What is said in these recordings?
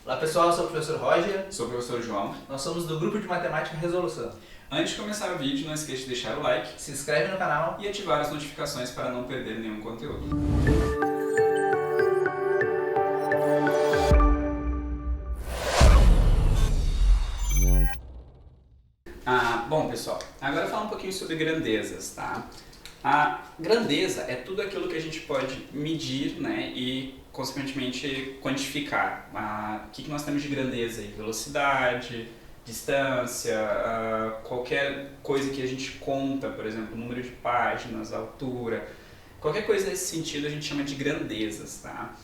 Olá pessoal, eu sou o professor Roger. Sou o professor João. Nós somos do grupo de Matemática Resolução. Antes de começar o vídeo, não esqueça de deixar o like, Se inscreve no canal e ativar as notificações para não perder nenhum conteúdo. Bom pessoal, agora falar um pouquinho sobre grandezas, tá? A grandeza é tudo aquilo que a gente pode medir, né, e consequentemente quantificar. O que nós temos de grandeza aí? Velocidade, distância, qualquer coisa que a gente conta, por exemplo, número de páginas, altura, qualquer coisa nesse sentido a gente chama de grandezas, tá?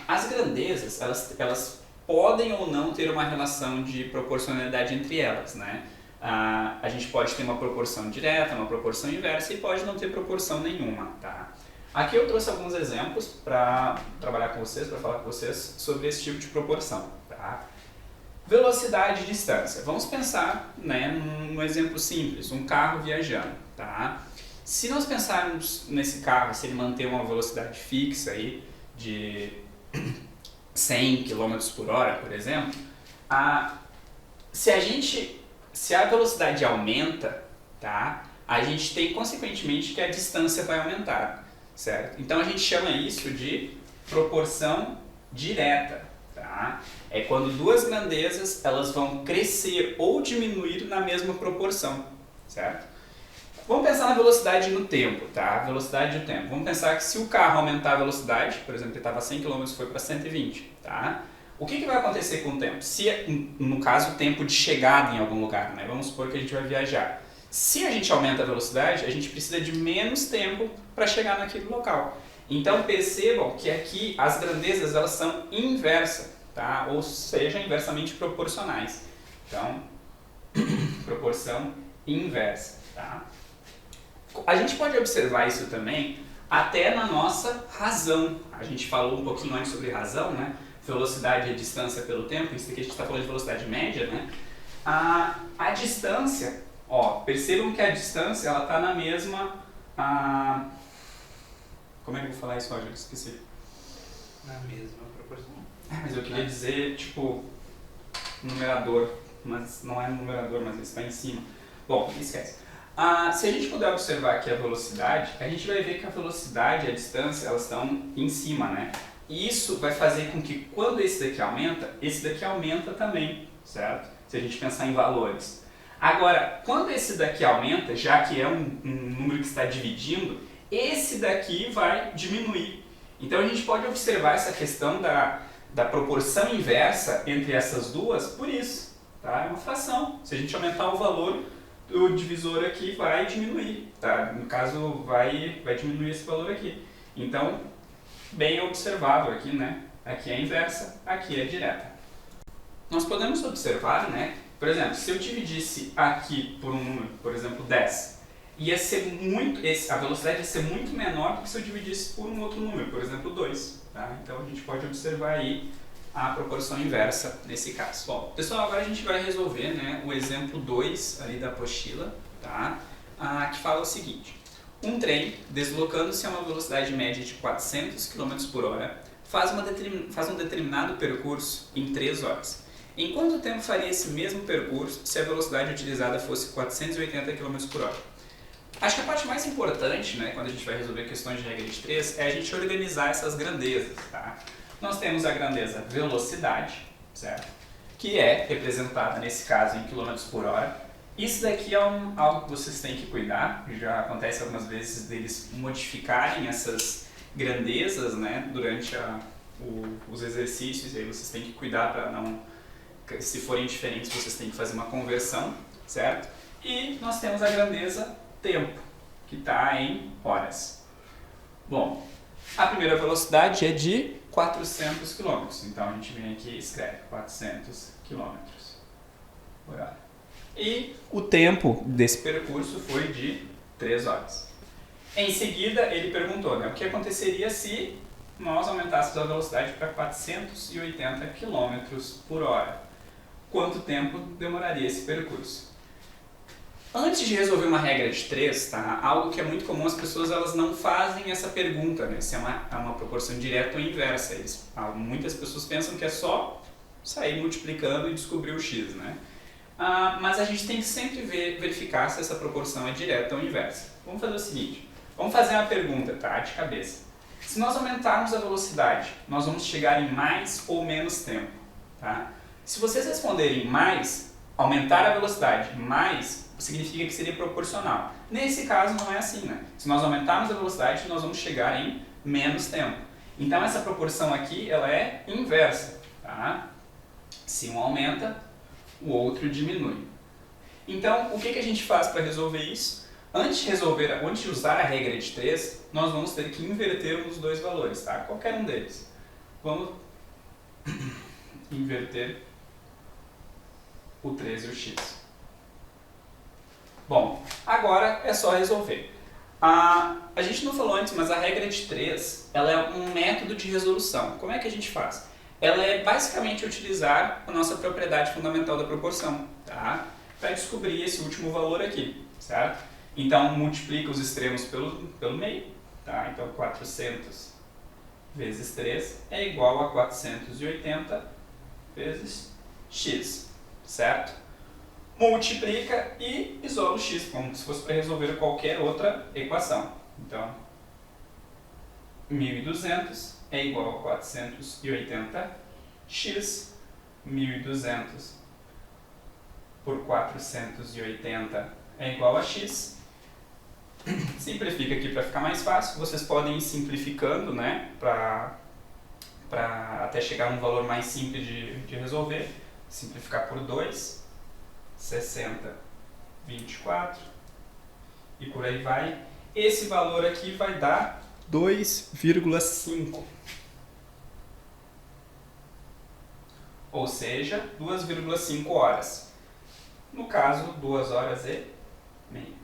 As grandezas, elas podem ou não ter uma relação de proporcionalidade entre elas, né? A gente pode ter uma proporção direta, uma proporção inversa e pode não ter proporção nenhuma, tá? Aqui eu trouxe alguns exemplos para trabalhar com vocês, para falar com vocês sobre esse tipo de proporção, tá? Velocidade e distância. Vamos pensar, né, num exemplo simples, um carro viajando, tá? Se nós pensarmos nesse carro, se ele manter uma velocidade fixa aí de 100 km por hora, por exemplo, se a velocidade aumenta, tá, a gente tem consequentemente que a distância vai aumentar, certo? Então a gente chama isso de proporção direta, tá? É quando duas grandezas elas vão crescer ou diminuir na mesma proporção, certo? Vamos pensar na velocidade no tempo, tá? Velocidade do tempo. Vamos pensar que se o carro aumentar a velocidade, por exemplo, ele estava a 100 km e foi para 120, tá? O que vai acontecer com o tempo? Se, no caso, o tempo de chegada em algum lugar, né? Vamos supor que a gente vai viajar. Se a gente aumenta a velocidade, a gente precisa de menos tempo para chegar naquele local. Então percebam que aqui as grandezas elas são inversas, tá? Ou seja, inversamente proporcionais. Então, proporção inversa, tá? A gente pode observar isso também até na nossa razão. A gente falou um pouquinho antes sobre razão, né? Velocidade e distância pelo tempo, isso aqui a gente está falando de velocidade média, né? A distância, ó, percebam que a distância ela está na mesma... como é que eu vou falar isso, Roger? Esqueci. na mesma proporção. Mas eu queria dizer, tipo, numerador, mas não é numerador, mas ele está em cima. Bom, esquece. Se a gente puder observar aqui a velocidade, a gente vai ver que a velocidade e a distância elas estão em cima, né? E isso vai fazer com que quando esse daqui aumenta também, certo? Se a gente pensar em valores. Agora, quando esse daqui aumenta, já que é um número que está dividindo, esse daqui vai diminuir. Então a gente pode observar essa questão da proporção inversa entre essas duas por isso, tá? É uma fração. Se a gente aumentar o valor, o divisor aqui vai diminuir, tá? No caso, vai diminuir esse valor aqui. Então, bem observável aqui, né? Aqui é inversa, aqui é direta. Nós podemos observar, né? Por exemplo, se eu dividisse aqui por um número, por exemplo, 10, ia ser a velocidade ia ser muito menor do que se eu dividisse por um outro número, por exemplo, 2. Tá? Então a gente pode observar aí a proporção inversa nesse caso. Bom, pessoal, agora a gente vai resolver, né, o exemplo 2 ali da apostila, tá? Que fala o seguinte: um trem, deslocando-se a uma velocidade média de 400 km por hora, faz um determinado percurso em 3 horas. Em quanto tempo faria esse mesmo percurso se a velocidade utilizada fosse 480 km por hora? Acho que a parte mais importante, né, quando a gente vai resolver questões de regra de 3, é a gente organizar essas grandezas, tá? Nós temos a grandeza velocidade, certo? Que é representada, nesse caso, em km por hora. Isso daqui é algo que vocês têm que cuidar. Já acontece algumas vezes deles modificarem essas grandezas, né, durante os exercícios. E aí vocês têm que cuidar para não... Se forem diferentes, vocês têm que fazer uma conversão, certo? E nós temos a grandeza tempo, que está em horas. Bom, a primeira velocidade é de 400 km. Então a gente vem aqui e escreve 400 km por hora. E o tempo desse percurso foi de 3 horas. Em seguida, ele perguntou, né, o que aconteceria se nós aumentássemos a velocidade para 480 km por hora. Quanto tempo demoraria esse percurso? Antes de resolver uma regra de 3, tá? Algo que é muito comum, as pessoas elas não fazem essa pergunta, né? Se é uma proporção direta ou inversa. Muitas pessoas pensam que é só sair multiplicando e descobrir o x, né? Mas a gente tem que sempre verificar se essa proporção é direta ou inversa. Vamos fazer o seguinte, vamos fazer uma pergunta, tá? De cabeça. Se nós aumentarmos a velocidade, nós vamos chegar em mais ou menos tempo, tá? Se vocês responderem mais, aumentar a velocidade mais, significa que seria proporcional. Nesse caso não é assim, né? Se nós aumentarmos a velocidade, nós vamos chegar em menos tempo. Então essa proporção aqui, ela é inversa, tá? Se um aumenta, o outro diminui. Então, o que a gente faz para resolver isso? Antes de usar a regra de 3, nós vamos ter que inverter os dois valores, tá? Qualquer um deles. Vamos inverter o 3 e o x. Bom, agora é só resolver. A gente não falou antes, mas a regra de 3, ela é um método de resolução. Como é que a gente faz? Ela é basicamente utilizar a nossa propriedade fundamental da proporção, tá? Para descobrir esse último valor aqui, certo? Então, multiplica os extremos pelo meio, tá? Então, 400 vezes 3 é igual a 480 vezes x, certo? Multiplica e isola o x, como se fosse para resolver qualquer outra equação. Então, 1.200 é igual a 480 x, 1.200 por 480 é igual a x. Simplifica aqui para ficar mais fácil. Vocês podem ir simplificando, né, para até chegar a um valor mais simples de resolver. Simplificar por 2, 60, 24 e por aí vai. Esse valor aqui vai dar 2,5. Ou seja, 2,5 horas. No caso, 2 horas e meia.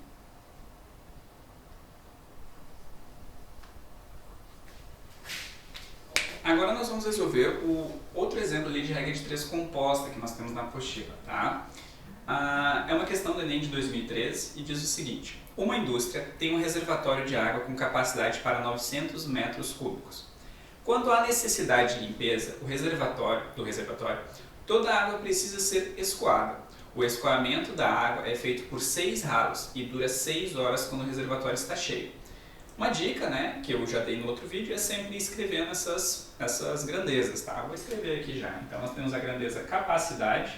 Agora nós vamos resolver o outro exemplo ali de regra de 3 composta que nós temos na apostila, tá? É uma questão do Enem de 2013 e diz o seguinte: uma indústria tem um reservatório de água com capacidade para 900 metros cúbicos. Quando há necessidade de limpeza do reservatório, toda a água precisa ser escoada. O escoamento da água é feito por 6 ralos e dura 6 horas quando o reservatório está cheio. Uma dica, né, que eu já dei no outro vídeo, é sempre ir escrevendo essas grandezas, tá? Vou escrever aqui já. Então nós temos a grandeza capacidade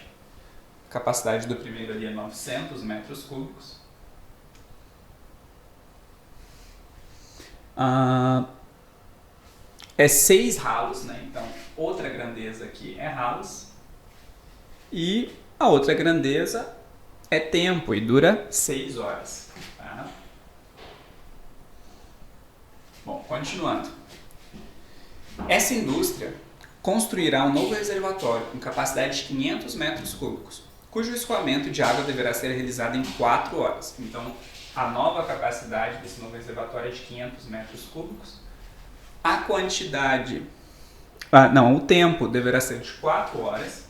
do primeiro ali é 900 metros cúbicos. É 6 ralos, né? Então outra grandeza aqui é ralos. E a outra grandeza é tempo e dura 6 horas. Tá? Bom, continuando. Essa indústria construirá um novo reservatório com capacidade de 500 metros cúbicos, cujo escoamento de água deverá ser realizado em 4 horas. Então, a nova capacidade desse novo reservatório é de 500 metros cúbicos. A quantidade... o tempo deverá ser de 4 horas.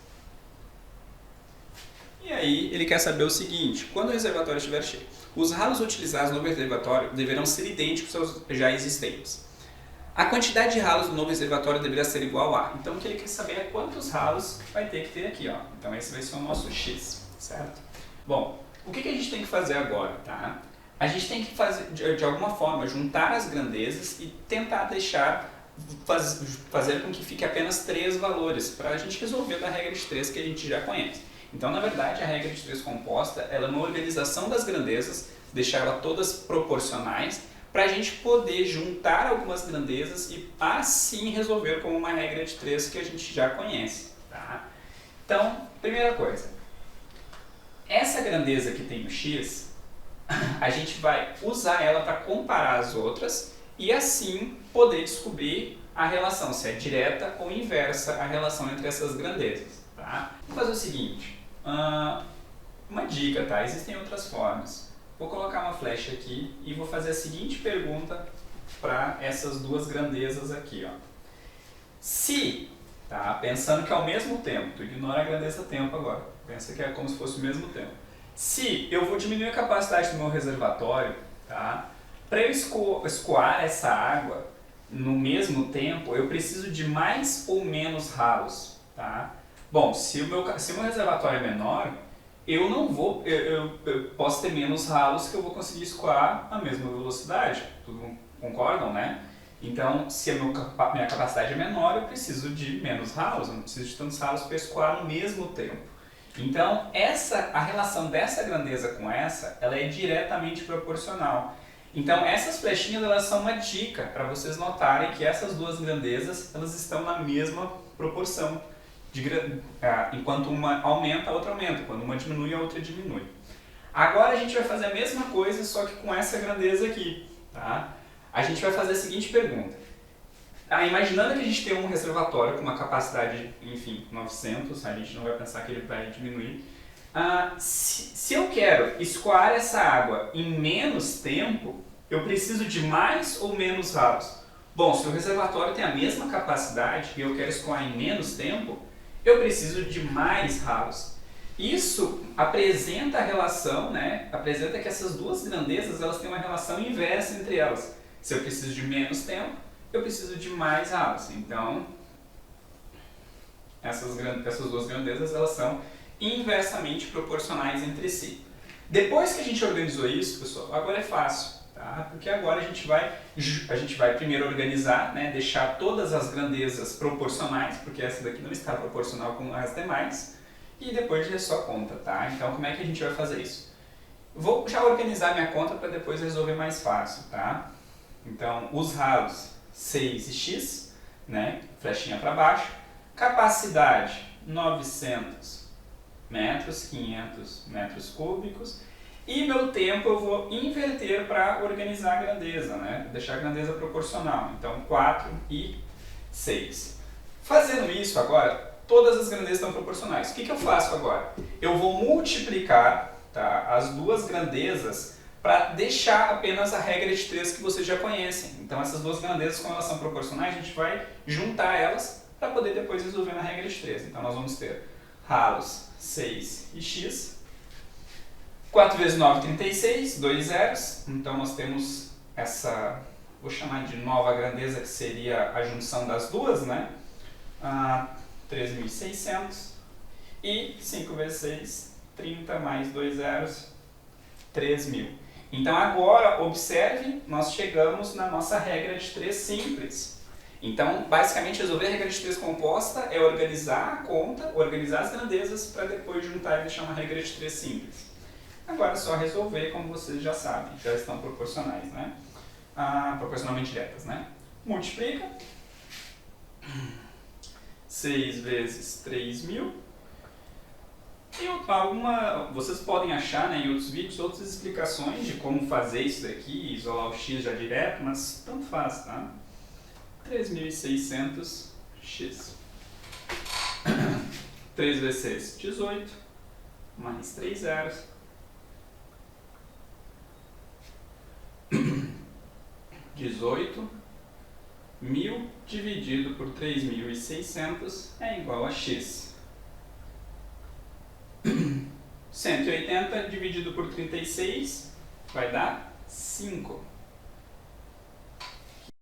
E aí, ele quer saber o seguinte: quando o reservatório estiver cheio, os ralos utilizados no reservatório deverão ser idênticos aos já existentes. A quantidade de ralos do novo reservatório deverá ser igual a... Então, o que ele quer saber é quantos ralos vai ter que ter aqui, ó. Então, esse vai ser o nosso x, certo? Bom, o que a gente tem que fazer agora, tá? A gente tem que fazer, de alguma forma, juntar as grandezas e tentar fazer com que fique apenas 3 valores, para a gente resolver da regra de 3 que a gente já conhece. Então, na verdade, a regra de 3 composta ela é uma organização das grandezas, deixar elas todas proporcionais, para a gente poder juntar algumas grandezas e assim resolver como uma regra de 3 que a gente já conhece. Tá? Então, primeira coisa, essa grandeza que tem o x, a gente vai usar ela para comparar as outras e assim poder descobrir a relação, se é direta ou inversa a relação entre essas grandezas. Tá? Vou fazer o seguinte, uma dica, tá? Existem outras formas. Vou colocar uma flecha aqui e vou fazer a seguinte pergunta para essas duas grandezas aqui, ó. Se, tá? Pensando que é ao mesmo tempo, tu ignora a grandeza tempo agora, pensa que é como se fosse o mesmo tempo. Se eu vou diminuir a capacidade do meu reservatório, tá? Para eu escoar essa água no mesmo tempo, eu preciso de mais ou menos ralos, tá? Bom, se o meu reservatório é menor, eu não vou, eu posso ter menos ralos que eu vou conseguir escoar a mesma velocidade. Concordam, né? Então, se minha capacidade é menor, eu preciso de menos ralos, eu não preciso de tantos ralos para escoar no mesmo tempo. Então, a relação dessa grandeza com essa, ela é diretamente proporcional. Então, essas flechinhas, elas são uma dica para vocês notarem que essas duas grandezas, elas estão na mesma proporção. Enquanto uma aumenta, a outra aumenta. Quando uma diminui, a outra diminui. Agora a gente vai fazer a mesma coisa, só que com essa grandeza aqui. Tá? A gente vai fazer a seguinte pergunta. Imaginando que a gente tem um reservatório com uma capacidade, enfim, 900, a gente não vai pensar que ele vai diminuir. Se eu quero escoar essa água em menos tempo, eu preciso de mais ou menos ralos? Bom, se o reservatório tem a mesma capacidade e eu quero escoar em menos tempo, eu preciso de mais ralos. Isso apresenta a relação, né? Apresenta que essas duas grandezas elas têm uma relação inversa entre elas. Se eu preciso de menos tempo, eu preciso de mais ralos. Então, essas duas grandezas elas são inversamente proporcionais entre si. Depois que a gente organizou isso, pessoal, agora é fácil, tá? Porque agora a gente vai primeiro organizar, né? Deixar todas as grandezas proporcionais, porque essa daqui não está proporcional com as demais, e depois é só conta, tá? Então, como é que a gente vai fazer isso? Vou já organizar minha conta para depois resolver mais fácil, tá? Então, os ralos 6 e x, né? Flechinha para baixo. Capacidade 900 metros, 500 metros cúbicos. E meu tempo eu vou inverter para organizar a grandeza, né? Deixar a grandeza proporcional. Então, 4 e 6. Fazendo isso agora, todas as grandezas estão proporcionais. O que eu faço agora? Eu vou multiplicar, tá, as duas grandezas para deixar apenas a regra de 3 que vocês já conhecem. Então, essas duas grandezas, como elas são proporcionais, a gente vai juntar elas para poder depois resolver na regra de 3. Então, nós vamos ter ralos 6 e x. 4 vezes 9, 36, 2 zeros. Então, nós temos essa, vou chamar de nova grandeza, que seria a junção das duas, né? 3.600. E 5 vezes 6, 30, mais 2 zeros, 3.000. Então, agora, observe, nós chegamos na nossa regra de 3 simples. Então, basicamente, resolver a regra de 3 composta é organizar a conta, organizar as grandezas, para depois juntar e deixar uma regra de 3 simples. Agora é só resolver, como vocês já sabem, já estão proporcionais, né? Proporcionalmente diretas, né? Multiplica. 6 vezes 3.000. E vocês podem achar, né, em outros vídeos outras explicações de como fazer isso daqui, isolar o x já direto, mas tanto faz, tá? 3.600 x. 3 vezes 6, 18, mais 3 zeros. 18.000 dividido por 3.600 é igual a x. 180 dividido por 36 vai dar 5.